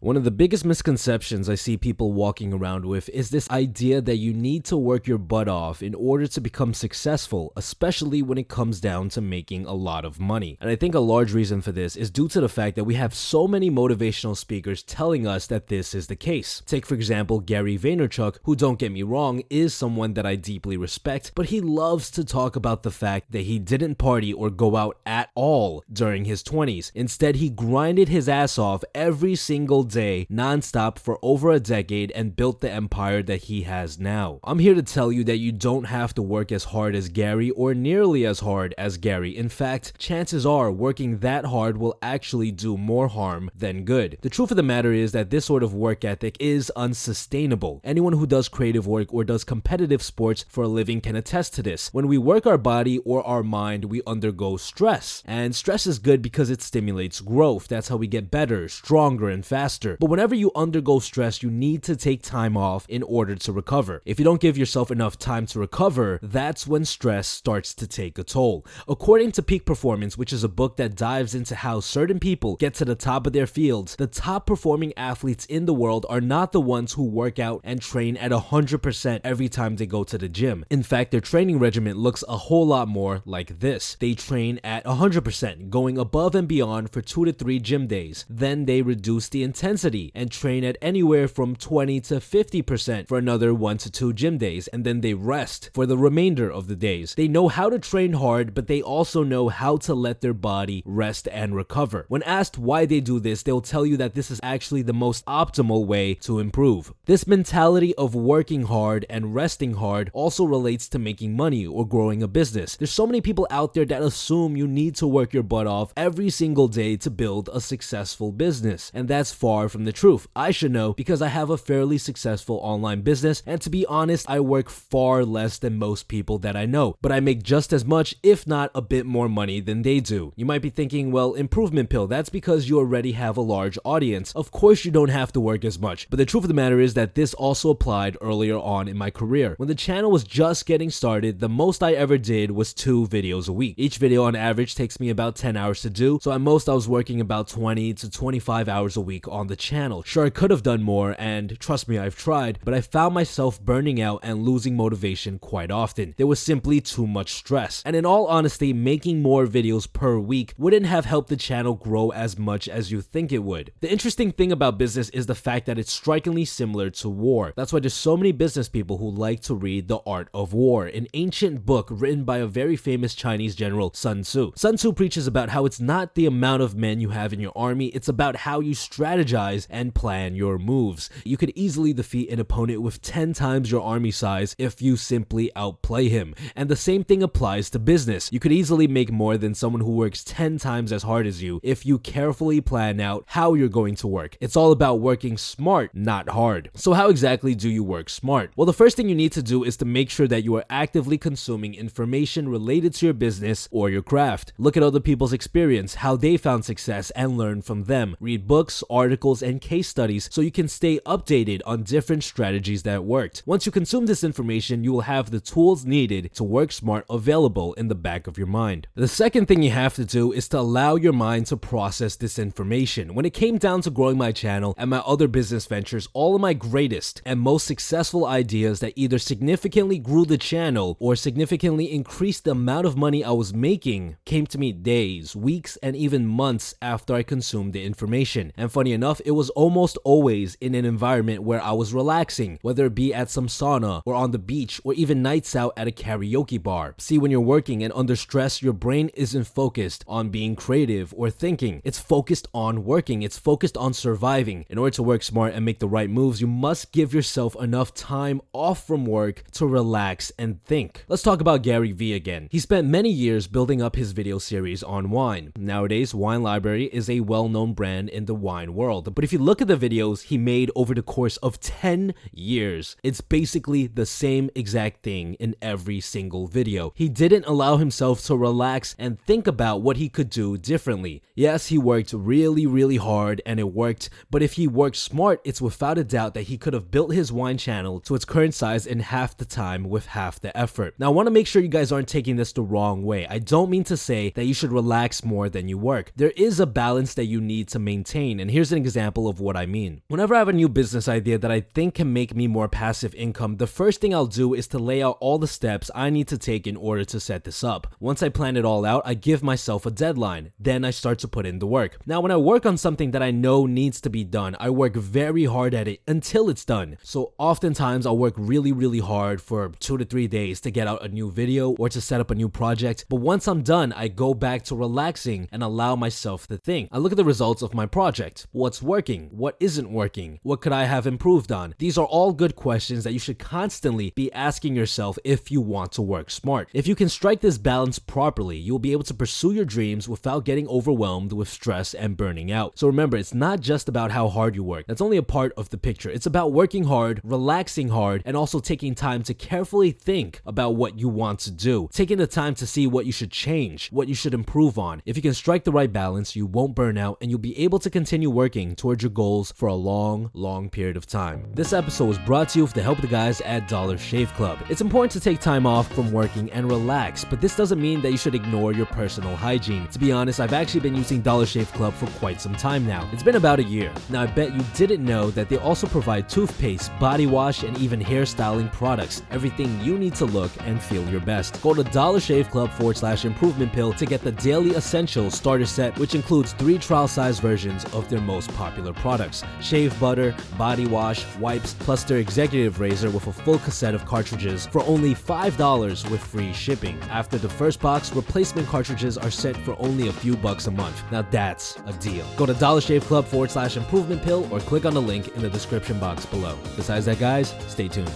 One of the biggest misconceptions I see people walking around with is this idea that you need to work your butt off in order to become successful, especially when it comes down to making a lot of money. And I think a large reason for this is due to the fact that we have so many motivational speakers telling us that this is the case. Take for example Gary Vaynerchuk, who, don't get me wrong, is someone that I deeply respect, but he loves to talk about the fact that he didn't party or go out at all during his 20s. Instead, he grinded his ass off every single day, non-stop, for over a decade and built the empire that he has now. I'm here to tell you that you don't have to work as hard as Gary or nearly as hard as Gary. In fact, chances are working that hard will actually do more harm than good. The truth of the matter is that this sort of work ethic is unsustainable. Anyone who does creative work or does competitive sports for a living can attest to this. When we work our body or our mind, we undergo stress. And stress is good because it stimulates growth. That's how we get better, stronger, and faster. But whenever you undergo stress, you need to take time off in order to recover. If you don't give yourself enough time to recover, that's when stress starts to take a toll. According to Peak Performance, which is a book that dives into how certain people get to the top of their fields, the top performing athletes in the world are not the ones who work out and train at 100% every time they go to the gym. In fact, their training regimen looks a whole lot more like this. They train at 100%, going above and beyond for 2 to 3 gym days. Then they reduce the intensity and train at anywhere from 20 to 50% for another 1 to 2 gym days, and then they rest for the remainder of the days. They know how to train hard, but they also know how to let their body rest and recover. When asked why they do this, they'll tell you that this is actually the most optimal way to improve. This mentality of working hard and resting hard also relates to making money or growing a business. There's so many people out there that assume you need to work your butt off every single day to build a successful business, and that's far from the truth. I should know because I have a fairly successful online business, and to be honest, I work far less than most people that I know, but I make just as much, if not a bit more money than they do. You might be thinking, well, improvement pill, that's because you already have a large audience. Of course you don't have to work as much, but the truth of the matter is that this also applied earlier on in my career. When the channel was just getting started, the most I ever did was 2 videos a week. Each video on average takes me about 10 hours to do, so at most I was working about 20 to 25 hours a week on the channel. Sure, I could have done more, and trust me, I've tried, but I found myself burning out and losing motivation quite often. There was simply too much stress. And in all honesty, making more videos per week wouldn't have helped the channel grow as much as you think it would. The interesting thing about business is the fact that it's strikingly similar to war. That's why there's so many business people who like to read The Art of War, an ancient book written by a very famous Chinese general, Sun Tzu. Sun Tzu preaches about how it's not the amount of men you have in your army, it's about how you strategize and plan your moves. You could easily defeat an opponent with 10 times your army size if you simply outplay him. And the same thing applies to business. You could easily make more than someone who works 10 times as hard as you if you carefully plan out how you're going to work. It's all about working smart, not hard. So how exactly do you work smart? Well, the first thing you need to do is to make sure that you are actively consuming information related to your business or your craft. Look at other people's experience, how they found success, and learn from them. Read books, articles, and case studies so you can stay updated on different strategies that worked. Once you consume this information, you will have the tools needed to work smart available in the back of your mind. The second thing you have to do is to allow your mind to process this information. When it came down to growing my channel and my other business ventures, all of my greatest and most successful ideas that either significantly grew the channel or significantly increased the amount of money I was making came to me days, weeks, and even months after I consumed the information. And funny enough, it was almost always in an environment where I was relaxing, whether it be at some sauna or on the beach or even nights out at a karaoke bar. See, when you're working and under stress, your brain isn't focused on being creative or thinking. It's focused on working. It's focused on surviving. In order to work smart and make the right moves, you must give yourself enough time off from work to relax and think. Let's talk about Gary Vee again. He spent many years building up his video series on wine. Nowadays, Wine Library is a well-known brand in the wine world, but if you look at the videos he made over the course of 10 years, it's basically the same exact thing in every single video. He didn't allow himself to relax and think about what he could do differently. Yes, he worked really hard and it worked, but if he worked smart, it's without a doubt that he could have built his wine channel to its current size in half the time with half the effort. Now, I want to make sure you guys aren't taking this the wrong way. I don't mean to say that you should relax more than you work. There is a balance that you need to maintain, and here's an example of what I mean. Whenever I have a new business idea that I think can make me more passive income, the first thing I'll do is to lay out all the steps I need to take in order to set this up. Once I plan it all out, I give myself a deadline. Then I start to put in the work. Now, when I work on something that I know needs to be done, I work very hard at it until it's done. So oftentimes I'll work really hard for 2 to 3 days to get out a new video or to set up a new project. But once I'm done, I go back to relaxing and allow myself to think. I look at the results of my project. What's working? What isn't working? What could I have improved on? These are all good questions that you should constantly be asking yourself if you want to work smart. If you can strike this balance properly, you'll be able to pursue your dreams without getting overwhelmed with stress and burning out. So remember, it's not just about how hard you work. That's only a part of the picture. It's about working hard, relaxing hard, and also taking time to carefully think about what you want to do. Taking the time to see what you should change, what you should improve on. If you can strike the right balance, you won't burn out and you'll be able to continue working towards your goals for a long period of time. This episode was brought to you with the help of the guys at Dollar Shave Club. It's important to take time off from working and relax, but this doesn't mean that you should ignore your personal hygiene. To be honest, I've actually been using Dollar Shave Club for quite some time now. It's been about a year. Now, I bet you didn't know that they also provide toothpaste, body wash, and even hairstyling products. Everything you need to look and feel your best. Go to dollarshaveclub.com/improvement pill to get the Daily Essentials starter set, which includes 3 trial size versions of their most popular products: shave butter, body wash, wipes, plus their executive razor with a full cassette of cartridges for only $5 with free shipping. After the first box, replacement cartridges are sent for only a few bucks a month. Now that's a deal. Go to dollarshaveclub.com/improvement pill or click on the link in the description box below. Besides that, guys, stay tuned.